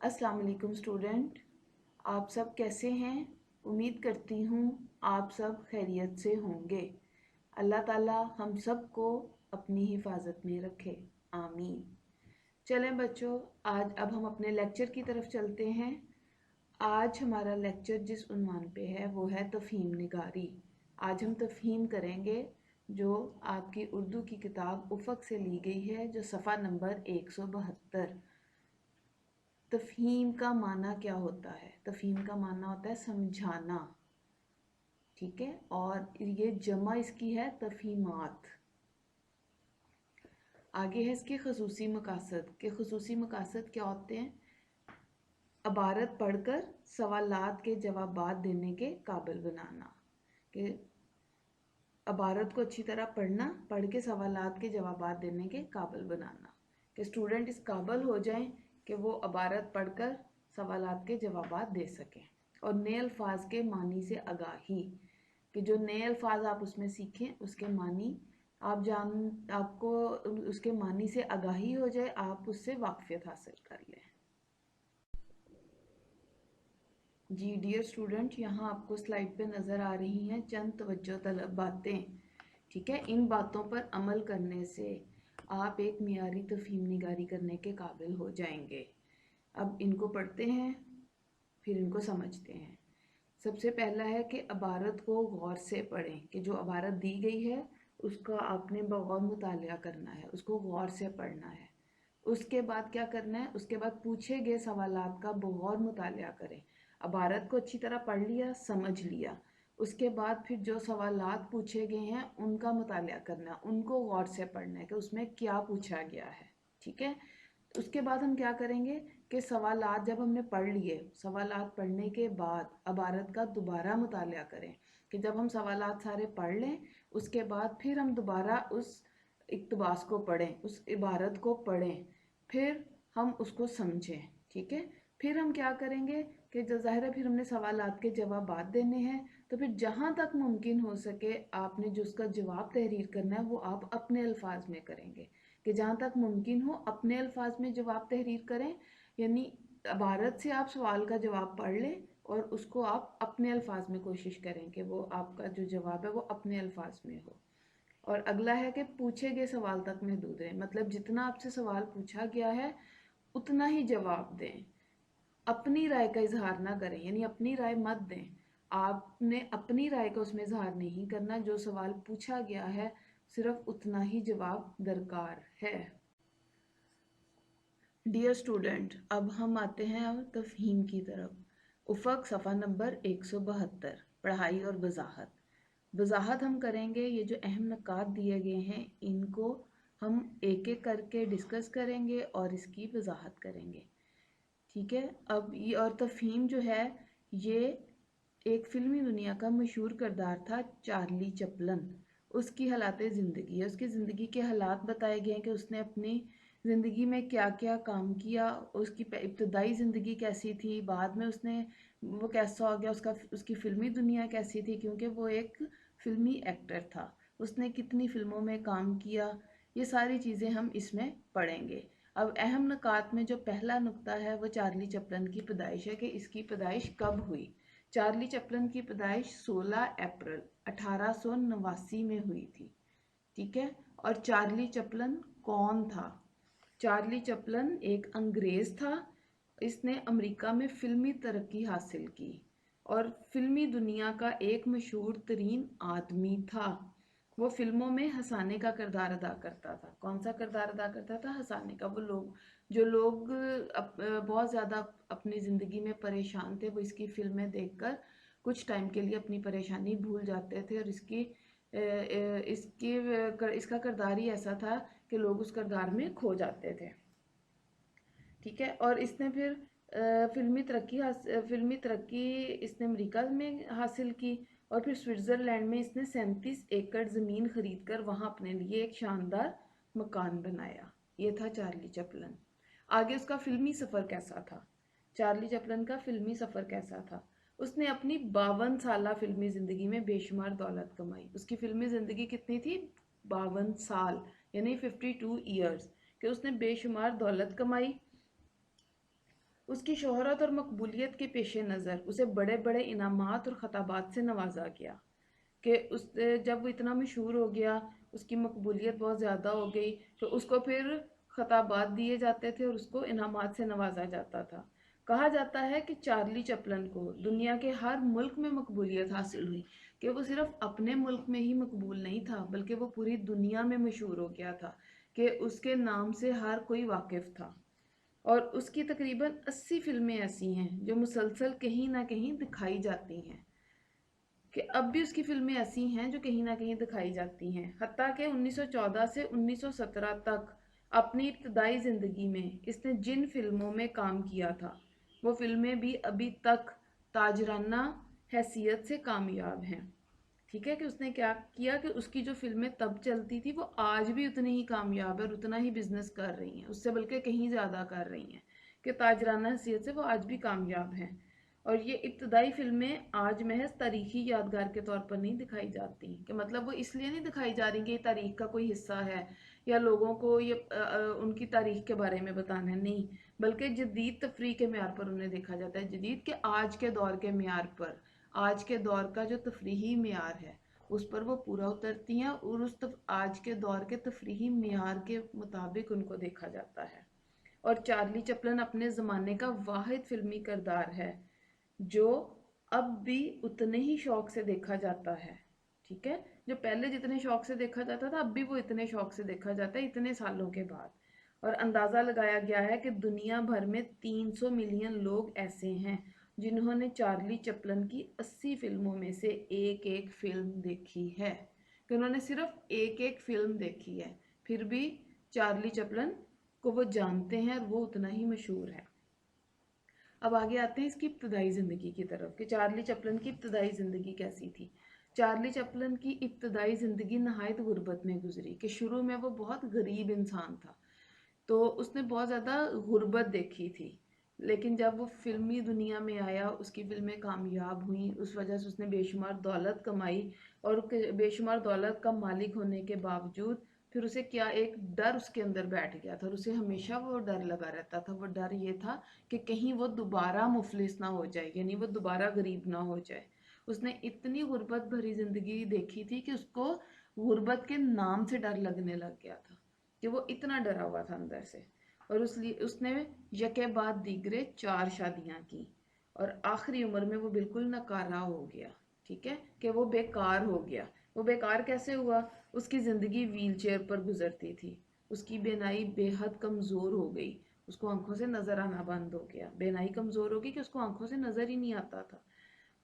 अस्सलाम वालेकुम स्टूडेंट, आप सब कैसे हैं? उम्मीद करती हूँ आप सब खैरियत से होंगे। अल्लाह ताला हम सब को अपनी हिफाजत में रखे, आमीन। चलें बच्चों, आज अब हम अपने लेक्चर की तरफ चलते हैं। आज हमारा लेक्चर जिस उन्वान पे है वो है तफ़हीम निगारी। आज हम तफ़हीम करेंगे जो आपकी उर्दू की किताब उफ़क़ से ली गई है, जो सफ़ा नंबर 172। तफ़हीम का माना क्या होता है? तफ़हीम का माना होता है समझाना, ठीक है। और ये जमा इसकी है तफ़हीमात। आगे है इसके खसूसी मकासद के खसूसी मकासद क्या होते हैं? इबारत पढ़कर सवालात के जवाबात देने के काबिल बनाना, कि इबारत को अच्छी तरह पढ़ना, पढ़ के सवालात के जवाबात देने के काबिल बनाना, कि स्टूडेंट इस काबिल हो जाएं कि वो इबारत पढ़कर सवालात के जवाबात दे सकें। और नए अल्फाज के मानी से आगाही, कि जो नए अल्फाज आप उसमें सीखें उसके मानी आपको उसके मानी से आगाही हो जाए, आप उससे वाकफियत हासिल कर लें। जी डियर स्टूडेंट, यहाँ आपको स्लाइड पे नज़र आ रही हैं चंद तवज्जो तलब बातें, ठीक है। इन बातों पर अमल करने से आप एक मियारी तफ़हीम निगारी करने के काबिल हो जाएंगे। अब इनको पढ़ते हैं, फिर इनको समझते हैं। सबसे पहला है कि इबारत को गौर से पढ़ें, कि जो इबारत दी गई है उसका आपने बगौर मुतालिया करना है, उसको गौर से पढ़ना है। उसके बाद क्या करना है? उसके बाद पूछे गए सवालात का बगौर मुतालिया करें। इबारत को अच्छी तरह पढ़ लिया, समझ लिया, उसके बाद फिर जो सवालात पूछे गए हैं उनका मुतालिया करना, उनको गौर से पढ़ना है कि उसमें क्या पूछा गया है, ठीक है। उसके बाद हम क्या करेंगे कि सवालात जब हमने पढ़ लिए, सवालात पढ़ने के बाद इबारत का दोबारा मुतालिया करें, कि जब हम सवालात सारे पढ़ लें उसके बाद फिर हम दोबारा उस इक़्तिबास को पढ़ें, उस इबारत को पढ़ें, फिर हम उसको समझें, ठीक है। फिर हम क्या करेंगे कि जो ज़ाहिर है फिर हमने सवालात के जवाबात देने हैं, तो फिर जहाँ तक मुमकिन हो सके आपने जो उसका जवाब तहरीर करना है वो आप अपने अल्फाज में करेंगे, कि जहाँ तक मुमकिन हो अपने अल्फाज में जवाब तहरीर करें। यानी इबारत से आप सवाल का जवाब पढ़ लें और उसको आप अपने अल्फाज में कोशिश करें कि वो आपका जो जवाब है वो अपने अल्फाज में हो। और अगला है कि पूछे गए सवाल तक महदूद रहें, मतलब जितना आपसे सवाल पूछा गया है उतना ही जवाब दें। अपनी राय का इजहार ना करें, यानी अपनी राय मत दें। आपने अपनी राय का उसमें इजहार नहीं करना, जो सवाल पूछा गया है सिर्फ उतना ही जवाब दरकार है। डियर स्टूडेंट, अब हम आते हैं तफ़हीम की तरफ। उफ़क़ सफ़ा नंबर 172, पढ़ाई और वज़ाहत। वज़ाहत हम करेंगे, ये जो अहम नुकात दिए गए हैं इनको हम एक एक करके डिस्कस करेंगे और इसकी वज़ाहत करेंगे, ठीक है। अब ये और तफ़हीम जो है ये एक फ़िल्मी दुनिया का मशहूर किरदार था चार्ली चैपलिन। उसकी हालात ज़िंदगी है, उसकी ज़िंदगी के हालात बताए गए हैं कि उसने अपनी ज़िंदगी में क्या क्या काम किया, उसकी इब्तदाई ज़िंदगी कैसी थी, बाद में उसने वो कैसा हो गया, उसकी फ़िल्मी दुनिया कैसी थी, क्योंकि वो एक फ़िल्मी एक्टर था, उसने कितनी फ़िल्मों में काम किया, ये सारी चीज़ें हम इसमें पढ़ेंगे। अब अहम नुकात में जो पहला नुक्ता है वो चार्ली चैपलिन की पैदाइश है, कि इसकी पैदाइश कब हुई। चार्ली चैपलिन की पैदाइश 16 अप्रैल 1889 में हुई थी, ठीक है। और चार्ली चैपलिन कौन था? चार्ली चैपलिन एक अंग्रेज़ था। इसने अमेरिका में फ़िल्मी तरक्की हासिल की और फ़िल्मी दुनिया का एक मशहूर तरीन आदमी था। वो फिल्मों में हंसाने का किरदार अदा करता था। कौन सा किरदार अदा करता था? हंसाने का। वो लोग जो लोग बहुत ज़्यादा अपनी ज़िंदगी में परेशान थे वो इसकी फिल्में देखकर कुछ टाइम के लिए अपनी परेशानी भूल जाते थे, और इसका किरदार ही ऐसा था कि लोग उस किरदार में खो जाते थे, ठीक है। और इसने फिर फिल्मी तरक्की इसने अमेरिका में हासिल की, और फिर स्विट्ज़रलैंड में इसने 37 एकड़ ज़मीन खरीद कर वहाँ अपने लिए एक शानदार मकान बनाया। ये था चार्ली चैपलिन। आगे उसका फिल्मी सफ़र कैसा था? चार्ली चैपलिन का फिल्मी सफ़र कैसा था? उसने अपनी 52 साला फिल्मी ज़िंदगी में बेशुमार दौलत कमाई। उसकी फिल्मी ज़िंदगी कितनी थी? 52 साल, यानी 52 ईयर्स, कि उसने बेशुमार दौलत कमाई। उसकी शोहरत और मकबूलियत के पेश नज़र उसे बड़े बड़े इनामात और ख़ताबात से नवाजा गया कि उस जब वो इतना मशहूर हो गया, उसकी मकबूलियत बहुत ज़्यादा हो गई, तो उसको फिर खताबात दिए जाते थे और उसको इनामात से नवाजा जाता था। कहा जाता है कि चार्ली चैपलिन को दुनिया के हर मुल्क में मकबूलियत हासिल हुई, कि वो सिर्फ अपने मुल्क में ही मकबूल नहीं था बल्कि वो पूरी दुनिया में मशहूर हो गया था, कि उसके नाम से हर कोई वाकिफ था। और उसकी तकरीबन 80 फिल्में ऐसी हैं जो मुसलसल कहीं ना कहीं दिखाई जाती हैं, कि अब भी उसकी फिल्में ऐसी हैं जो कहीं ना कहीं दिखाई जाती हैं। हत्ता कि 1914 से 1917 तक अपनी इब्तदाई ज़िंदगी में इसने जिन फिल्मों में काम किया था, वो फिल्में भी अभी तक ताजराना हैसियत से कामयाब हैं। ठीक है, कि उसने क्या किया कि उसकी जो फिल्में तब चलती थी वो आज भी उतनी ही कामयाब है और उतना ही बिजनेस कर रही हैं, उससे बल्कि कहीं ज़्यादा कर रही हैं, कि ताजराना हैसियत से वो आज भी कामयाब हैं। और ये इब्तदाई फिल्में आज महज तारीखी यादगार के तौर पर नहीं दिखाई जाती, कि मतलब वो इसलिए नहीं दिखाई जा रही कि ये तारीख का कोई हिस्सा है या लोगों को ये उनकी तारीख के बारे में बताना है, नहीं, बल्कि जदीद तफरीह के म्यार पर उन्हें देखा जाता है, जदीद के आज के दौर के म्यार पर, आज के दौर का जो तफरीही म्यार है उस पर वो पूरा उतरती हैं, और आज के दौर के तफरीही म्यार के मुताबिक उनको देखा जाता है। और चार्ली चैपलिन अपने ज़माने का वाहिद फिल्मी किरदार है जो अब भी उतने ही शौक से देखा जाता है। ठीक है, जो पहले जितने शौक से देखा जाता था अब भी वो इतने शौक से देखा जाता है इतने सालों के बाद। और अंदाज़ा लगाया गया है कि दुनिया भर में 300 मिलियन लोग ऐसे हैं जिन्होंने चार्ली चैपलिन की 80 फिल्मों में से एक एक फिल्म देखी है, कि उन्होंने सिर्फ एक एक फिल्म देखी है, फिर भी चार्ली चैपलिन को वो जानते हैं और वो उतना ही मशहूर है। अब आगे आते हैं इसकी इब्तदाई ज़िंदगी की तरफ, कि चार्ली चैपलिन की इब्तदाई ज़िंदगी कैसी थी। चार्ली चैपलिन की इब्तदाई ज़िंदगी नहायत गुर्बत में गुजरी, कि शुरू में वो बहुत गरीब इंसान था, तो उसने बहुत ज़्यादा गुर्बत देखी थी। लेकिन जब वो फिल्मी दुनिया में आया, उसकी फिल्में कामयाब हुई, उस वजह से उसने बेशुमार दौलत कमाई, और बेशुमार दौलत का मालिक होने के बावजूद फिर उसे क्या एक डर उसके अंदर बैठ गया था, और उसे हमेशा वो डर लगा रहता था। वो डर ये था कि कहीं वो दोबारा मुफलिस ना हो जाए, यानी वो दोबारा गरीब ना हो जाए। उसने इतनी गुर्बत भरी ज़िंदगी देखी थी कि उसको गुर्बत के नाम से डर लगने लग गया था, कि वो इतना डरा हुआ था अंदर से। और उसने यके बाद दीगरे 4 शादियां की, और आखिरी उम्र में वो बिल्कुल नकारा हो गया। ठीक है, कि वो बेकार हो गया। वो बेकार कैसे हुआ? उसकी ज़िंदगी व्हील चेयर पर गुजरती थी, उसकी बेनाई बेहद कमज़ोर हो गई, उसको आंखों से नज़र आना बंद हो गया, बेनाई कमज़ोर हो गई कि उसको आंखों से नज़र ही नहीं आता था,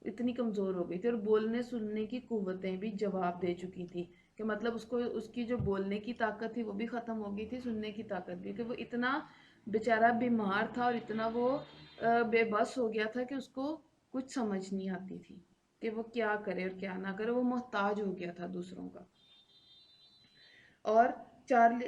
इतनी कमज़ोर हो गई थी। और बोलने सुनने की कुव्वतें भी जवाब दे चुकी थी, कि मतलब उसको उसकी जो बोलने की ताकत थी वो भी ख़त्म हो गई थी, सुनने की ताकत भी, कि वो इतना बेचारा बीमार था और इतना वो बेबस हो गया था कि उसको कुछ समझ नहीं आती थी कि वो क्या करे और क्या ना करे, वो मोहताज हो गया था दूसरों का। और चार्ली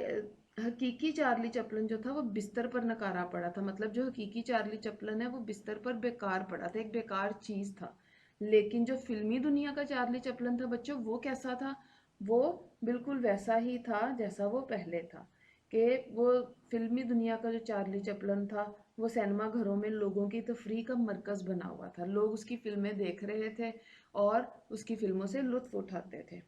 हकीकी चार्ली चैपलिन जो था वो बिस्तर पर नकारा पड़ा था, मतलब जो हकीकी चार्ली चैपलिन है वो बिस्तर पर बेकार पड़ा था, एक बेकार चीज था। लेकिन जो फिल्मी दुनिया का चार्ली चैपलिन था बच्चों, वो कैसा था? वो बिल्कुल वैसा ही था जैसा वो पहले था, कि वो फिल्मी दुनिया का जो चार्ली चैपलिन था वो सिनेमा घरों में लोगों की तफरीह का मरकज बना हुआ था, लोग उसकी फिल्में देख रहे थे और उसकी फिल्मों से लुत्फ उठाते थे।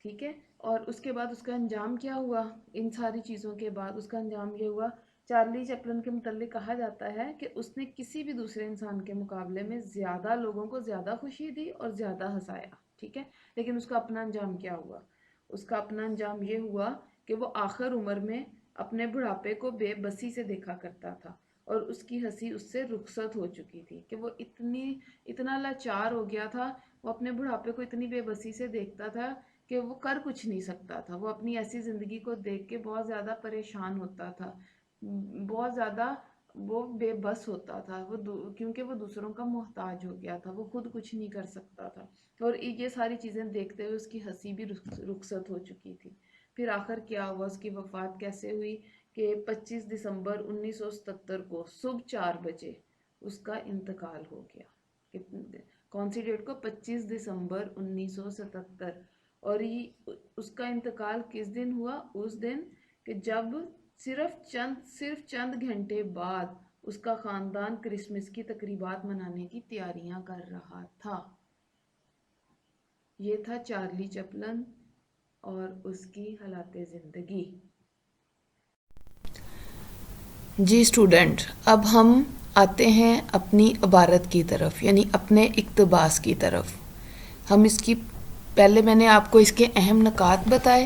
ठीक है, और उसके बाद उसका अंजाम क्या हुआ? इन सारी चीज़ों के बाद उसका अंजाम ये हुआ, चार्ली चैपलिन के मुतल्लिक कहा जाता है कि उसने किसी भी दूसरे इंसान के मुकाबले में ज़्यादा लोगों को ज़्यादा खुशी दी और ज़्यादा हंसाया। ठीक है, लेकिन उसका अपना अंजाम क्या हुआ? उसका अपना अंजाम ये हुआ कि वो आखिर उम्र में अपने बुढ़ापे को बेबसी से देखा करता था, और उसकी हंसी उससे रुखसत हो चुकी थी, कि वो इतना लाचार हो गया था। वो अपने बुढ़ापे को इतनी बेबसी से देखता था कि वो कर कुछ नहीं सकता था, वो अपनी ऐसी ज़िंदगी को देख के बहुत ज़्यादा परेशान होता था, बहुत ज़्यादा वो बेबस होता था, क्योंकि वो दूसरों का मोहताज हो गया था, वो खुद कुछ नहीं कर सकता था। और ये सारी चीज़ें देखते हुए उसकी हंसी भी रुखसत हो चुकी थी। फिर आखिर क्या हुआ, उसकी वफ़ात कैसे हुई? कि 25 दिसंबर 1977 को सुबह 4 बजे उसका इंतकाल हो गया। कौन सी डेट को? 25 दिसंबर 1977। और ये उसका इंतकाल किस दिन हुआ? उस दिन कि जब सिर्फ चंद घंटे बाद اس کا خاندان کرسمس کی تقریبات منانے کی تیاریاں کر رہا تھا۔ یہ تھا چارلی چپلن اور اس کی حالات زندگی۔ جی اسٹوڈنٹ، اب ہم آتے ہیں اپنی عبارت کی طرف، یعنی اپنے اقتباس کی طرف۔ ہم اس کی پہلے میں نے آپ کو اس کے اہم نکات بتائے،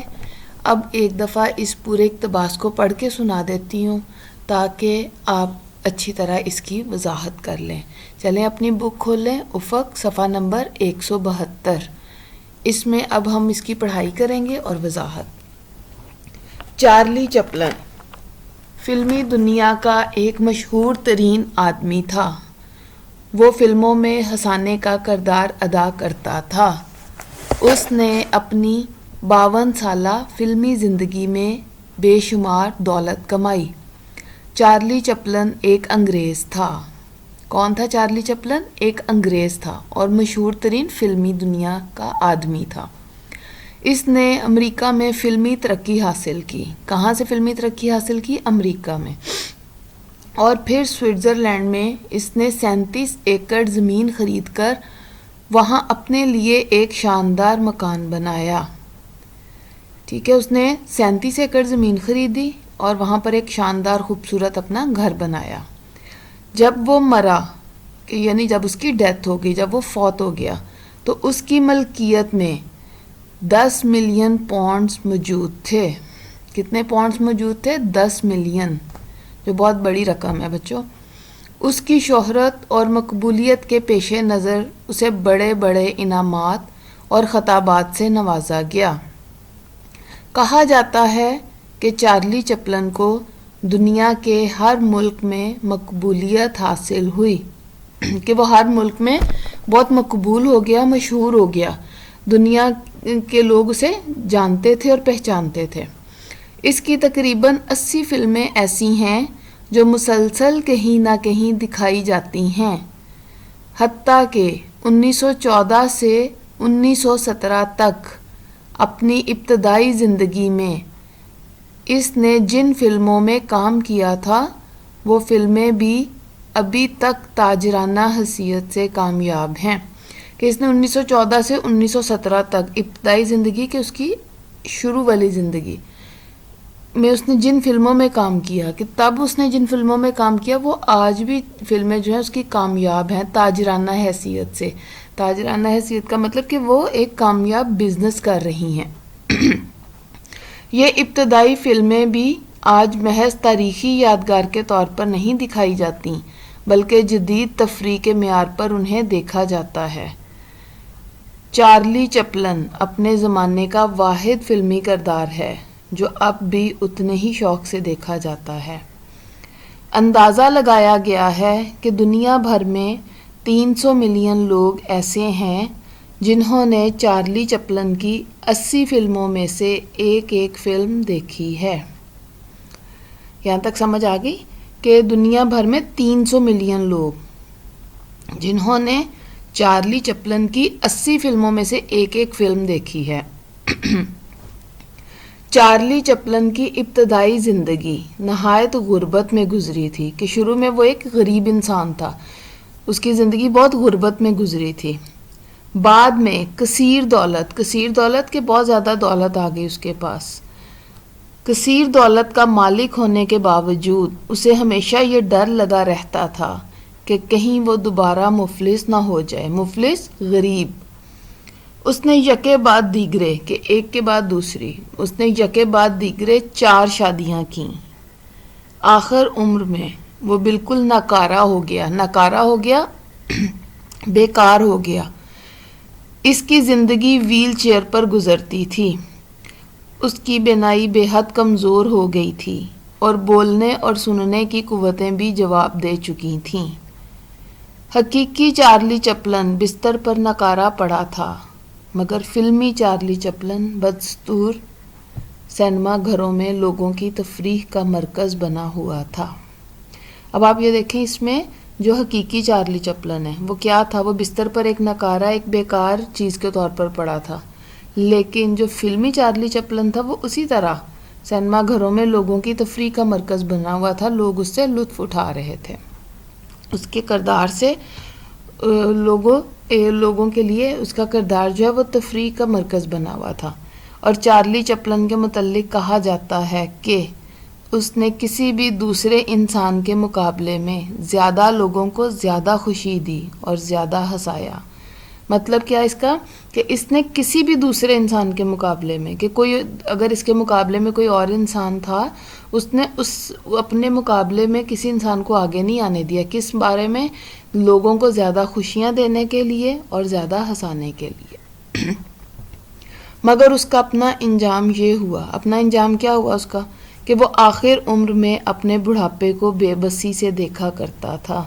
اب ایک دفعہ اس پورے اقتباس کو پڑھ کے سنا دیتی ہوں تاکہ آپ اچھی طرح اس کی وضاحت کر لیں۔ چلیں اپنی بک کھول لیں، افق صفحہ نمبر 172۔ اس میں اب ہم اس کی پڑھائی کریں گے اور وضاحت۔ چارلی چپلن فلمی دنیا کا ایک مشہور ترین آدمی تھا۔ وہ فلموں میں ہنسانے کا کردار ادا کرتا تھا۔ اس نے اپنی 52 سالہ فلمی زندگی میں بے شمار دولت کمائی۔ چارلی چپلن ایک انگریز تھا۔ کون تھا چارلی چپلن؟ ایک انگریز تھا اور مشہور ترین فلمی دنیا کا آدمی تھا۔ اس نے امریکہ میں فلمی ترقی حاصل کی۔ کہاں سے فلمی ترقی حاصل کی؟ امریکہ میں۔ اور پھر سوئٹزرلینڈ میں اس نے 37 ایکڑ زمین خرید کر وہاں اپنے لیے ایک شاندار مکان بنایا۔ ٹھیک ہے، اس نے 37 ایکڑ زمین خریدی اور وہاں پر ایک شاندار خوبصورت اپنا گھر بنایا۔ جب وہ مرا، یعنی جب اس کی ڈیتھ ہو گئی، جب وہ فوت ہو گیا، تو اس کی ملکیت میں 10 ملین پاؤنڈز موجود تھے۔ کتنے پاؤنڈز موجود تھے؟ 10 ملین، جو بہت بڑی رقم ہے بچوں۔ اس کی شہرت اور مقبولیت کے پیش نظر اسے بڑے بڑے انعامات اور خطابات سے نوازا گیا۔ کہا جاتا ہے کہ چارلی چپلن کو دنیا کے ہر ملک میں مقبولیت حاصل ہوئی، کہ وہ ہر ملک میں بہت مقبول ہو گیا، مشہور ہو گیا، دنیا کے لوگ اسے جانتے تھے اور پہچانتے تھے۔ اس کی تقریباً 80 فلمیں ایسی ہیں جو مسلسل کہیں نہ کہیں دکھائی جاتی ہیں، حتیٰ کہ 1914 سے 1917 تک اپنی ابتدائی زندگی میں اس نے جن فلموں میں کام کیا تھا وہ فلمیں بھی ابھی تک تاجرانہ حیثیت سے کامیاب ہیں۔ کہ اس نے 1914 سے 1917 تک ابتدائی زندگی کہ اس کی شروع والی زندگی میں اس نے جن فلموں میں کام کیا، کہ تب اس نے جن فلموں میں کام کیا وہ آج بھی فلمیں جو ہیں اس کی کامیاب ہیں تاجرانہ حیثیت سے۔ تاجرانہ حیثیت کا مطلب کہ وہ ایک کامیاب بزنس کر رہی ہیں۔ یہ ابتدائی فلمیں بھی آج محض تاریخی یادگار کے طور پر نہیں دکھائی جاتی، بلکہ جدید تفریح کے معیار پر انہیں دیکھا جاتا ہے۔ چارلی چپلن اپنے زمانے کا واحد فلمی کردار ہے جو اب بھی اتنے ہی شوق سے دیکھا جاتا ہے۔ اندازہ لگایا گیا ہے کہ دنیا بھر میں 300 ملین لوگ ایسے ہیں جنہوں نے چارلی چپلن کی 80 فلموں میں سے ایک ایک فلم دیکھی ہے۔ یہاں تک سمجھ آ گئی کہ دنیا بھر میں 300 ملین لوگ جنہوں نے چارلی چپلن کی 80 فلموں میں سے ایک ایک فلم دیکھی ہے۔ چارلی چپلن کی ابتدائی زندگی نہایت غربت میں گزری تھی، کہ شروع میں وہ ایک غریب انسان تھا، اس کی زندگی بہت غربت میں گزری تھی۔ بعد میں کثیر دولت کے بہت زیادہ دولت آ گئی اس کے پاس۔ کثیر دولت کا مالک ہونے کے باوجود اسے ہمیشہ یہ ڈر لگا رہتا تھا کہ کہیں وہ دوبارہ مفلس نہ ہو جائے، مفلس غریب۔ اس نے یکے بعد دیگرے، کہ ایک کے بعد دوسری، اس نے یکے بعد دیگرے 4 شادیاں کیں۔ آخر عمر میں وہ بالکل ناکارہ ہو گیا، بیکار ہو گیا۔ اس کی زندگی ویل چیئر پر گزرتی تھی۔ اس کی بینائی بے حد کمزور ہو گئی تھی اور بولنے اور سننے کی قوتیں بھی جواب دے چکی تھیں۔ حقیقی چارلی چپلن بستر پر ناکارہ پڑا تھا، مگر فلمی چارلی چپلن بدستور سینما گھروں میں لوگوں کی تفریح کا مرکز بنا ہوا تھا۔ اب آپ یہ دیکھیں، اس میں جو حقیقی چارلی چپلن ہے وہ کیا تھا؟ وہ بستر پر ایک ناکارہ، ایک بیکار چیز کے طور پر پڑا تھا، لیکن جو فلمی چارلی چپلن تھا وہ اسی طرح سینما گھروں میں لوگوں کی تفریح کا مرکز بنا ہوا تھا، لوگ اس سے لطف اٹھا رہے تھے۔ اس کے کردار سے لوگوں کے لیے اس کا کردار جو ہے وہ تفریح کا مرکز بنا ہوا تھا. اور چارلی چپلن کے متعلق کہا جاتا ہے کہ اس نے کسی بھی دوسرے انسان کے مقابلے میں زیادہ لوگوں کو زیادہ خوشی دی اور زیادہ ہنسایا. مطلب کیا اس کا کہ اس نے کسی بھی دوسرے انسان کے مقابلے میں کہ کوئی اگر اس کے مقابلے میں کوئی اور انسان تھا اس نے اپنے مقابلے میں کسی انسان کو آگے نہیں آنے دیا. کس بارے میں؟ لوگوں کو زیادہ خوشیاں دینے کے لیے اور زیادہ ہنسانے کے لیے. مگر اس کا اپنا انجام یہ ہوا. اپنا انجام کیا ہوا اس کا؟ کہ وہ آخر عمر میں اپنے بڑھاپے کو بے بسی سے دیکھا کرتا تھا.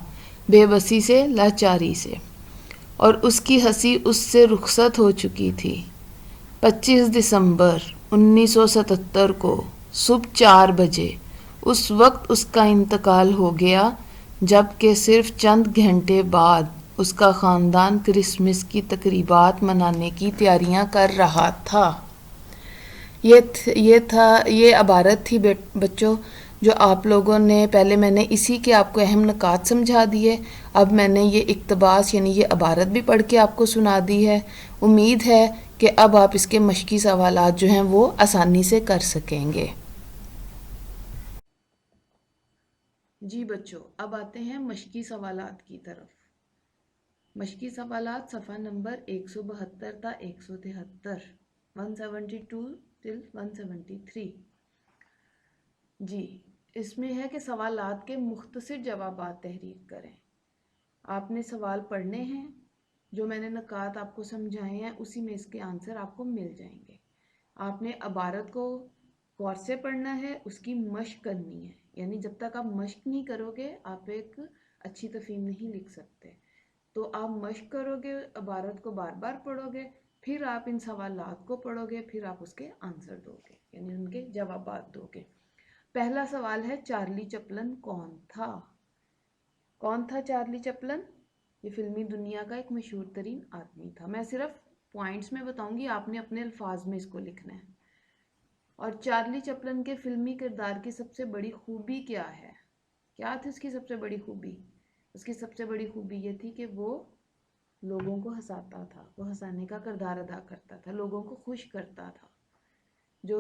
بے بسی سے، لاچاری سے. اور اس کی ہنسی اس سے رخصت ہو چکی تھی. 25 دسمبر 1977 کو صبح 4 بجے اس وقت اس کا انتقال ہو گیا جبکہ صرف چند گھنٹے بعد اس کا خاندان کرسمس کی تقریبات منانے کی تیاریاں کر رہا تھا. یہ عبارت تھی بچوں جو آپ لوگوں نے پہلے میں نے اسی کے آپ کو اہم نکات سمجھا دیے. اب میں نے یہ اقتباس یعنی یہ عبارت بھی پڑھ کے آپ کو سنا دی ہے. امید ہے کہ اب آپ اس کے مشقی سوالات جو ہیں وہ آسانی سے کر سکیں گے. جی بچوں، اب آتے ہیں مشقی سوالات کی طرف. مشقی سوالات صفحہ نمبر 172 تا 173، 172 till 173. جی، اس میں ہے کہ سوالات کے مختصر جوابات تحریر کریں. آپ نے سوال پڑھنے ہیں، جو میں نے نکات آپ کو سمجھائے ہیں اسی میں اس کے آنسر آپ کو مل جائیں گے. آپ نے عبارت کو غور سے پڑھنا ہے، اس کی مشق کرنی ہے. یعنی جب تک آپ مشق نہیں کرو گے آپ ایک اچھی تفہیم نہیں لکھ سکتے. تو آپ مشق کرو گے، عبارت کو بار بار پڑھو گے، پھر آپ ان سوالات کو پڑھو گے، پھر آپ اس کے آنسر دو گے یعنی ان کے جوابات دو گے. پہلا سوال ہے چارلی چپلن کون تھا؟ کون تھا چارلی چپلن؟ یہ فلمی دنیا کا ایک مشہور ترین آدمی تھا. میں صرف پوائنٹس میں بتاؤں گی، آپ نے اپنے الفاظ میں اس کو لکھنا ہے. اور چارلی چپلن کے فلمی کردار کی سب سے بڑی خوبی کیا ہے؟ کیا تھی اس کی سب سے بڑی خوبی؟ اس کی سب سے بڑی خوبی یہ تھی کہ وہ لوگوں کو ہنساتا تھا. وہ ہنسانے کا کردار ادا کرتا تھا، لوگوں کو خوش کرتا تھا. جو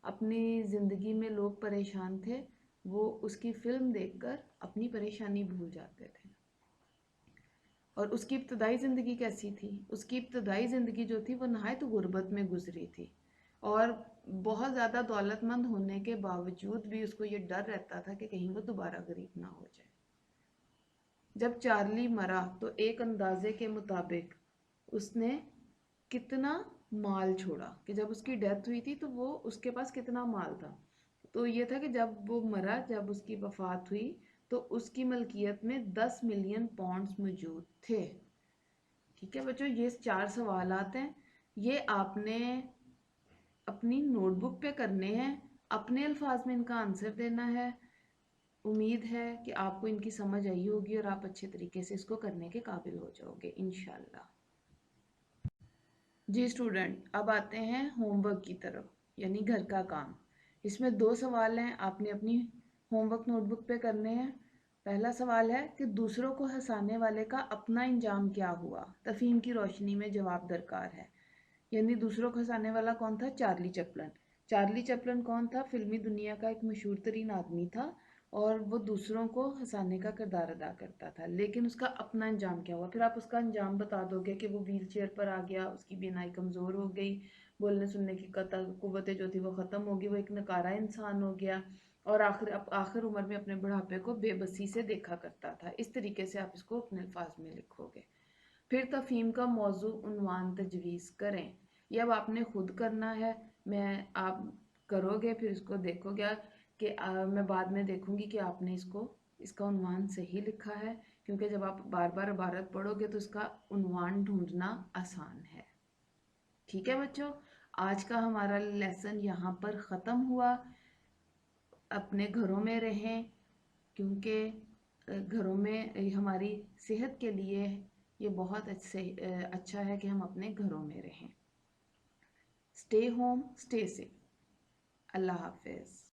اپنی زندگی میں لوگ پریشان تھے وہ اس کی فلم دیکھ کر اپنی پریشانی بھول جاتے تھے. اور اس کی ابتدائی زندگی کیسی تھی؟ اس کی ابتدائی زندگی جو تھی وہ نہایت غربت میں گزری تھی. اور بہت زیادہ دولت مند ہونے کے باوجود بھی اس کو یہ ڈر رہتا تھا کہ کہیں وہ دوبارہ غریب نہ ہو جائے. جب چارلی مرا تو ایک اندازے کے مطابق اس نے کتنا مال چھوڑا، کہ جب اس کی ڈیتھ ہوئی تھی تو وہ اس کے پاس کتنا مال تھا. تو یہ تھا کہ جب وہ مرا، جب اس کی وفات ہوئی تو اس کی ملکیت میں 10 ملین پاؤنڈز موجود تھے. ٹھیک ہے بچوں، یہ 4 سوالات ہیں، یہ آپ نے اپنی نوٹ بک پہ کرنے ہیں، اپنے الفاظ میں ان کا آنسر دینا ہے. امید ہے کہ آپ کو ان کی سمجھ آئی ہوگی اور آپ اچھے طریقے سے اس کو کرنے کے قابل ہو جاؤ گے انشاءاللہ. جی اسٹوڈنٹ، اب آتے ہیں ہوم ورک کی طرف یعنی گھر کا کام. اس میں 2 سوال ہیں، آپ نے اپنی ہوم ورک نوٹ بک پہ کرنے ہیں. پہلا سوال ہے کہ دوسروں کو ہنسانے والے کا اپنا انجام کیا ہوا؟ تفہیم کی روشنی میں جواب درکار ہے. یعنی دوسروں کو ہنسانے والا کون تھا؟ Charlie Chaplin. چارلی چپلن کون تھا؟ فلمی دنیا کا ایک مشہور ترین آدمی تھا اور وہ دوسروں کو ہنسانے کا کردار ادا کرتا تھا. لیکن اس کا اپنا انجام کیا ہوا؟ پھر آپ اس کا انجام بتا دو گے کہ وہ ویل چیئر پر آ گیا، اس کی بینائی کمزور ہو گئی، بولنے سننے کی قوتیں جو تھی وہ ختم ہو گئی، وہ ایک نکارہ انسان ہو گیا اور آخر عمر میں اپنے بڑھاپے کو بے بسی سے دیکھا کرتا تھا. اس طریقے سے آپ اس کو اپنے الفاظ میں لکھو گے. پھر تفہیم کا موضوع عنوان تجویز کریں. یہ اب آپ نے خود کرنا ہے، آپ کرو گے پھر اس کو دیکھو گے کہ میں بعد میں دیکھوں گی کہ آپ نے اس کا عنوان صحیح لکھا ہے، کیونکہ جب آپ بار بار عبارت پڑھو گے تو اس کا عنوان ڈھونڈنا آسان ہے. ٹھیک ہے بچوں، آج کا ہمارا لیسن یہاں پر ختم ہوا. اپنے گھروں میں رہیں کیونکہ گھروں میں ہماری صحت کے لیے یہ بہت اچھا ہے کہ ہم اپنے گھروں میں رہیں. Stay home, stay safe. اللہ حافظ.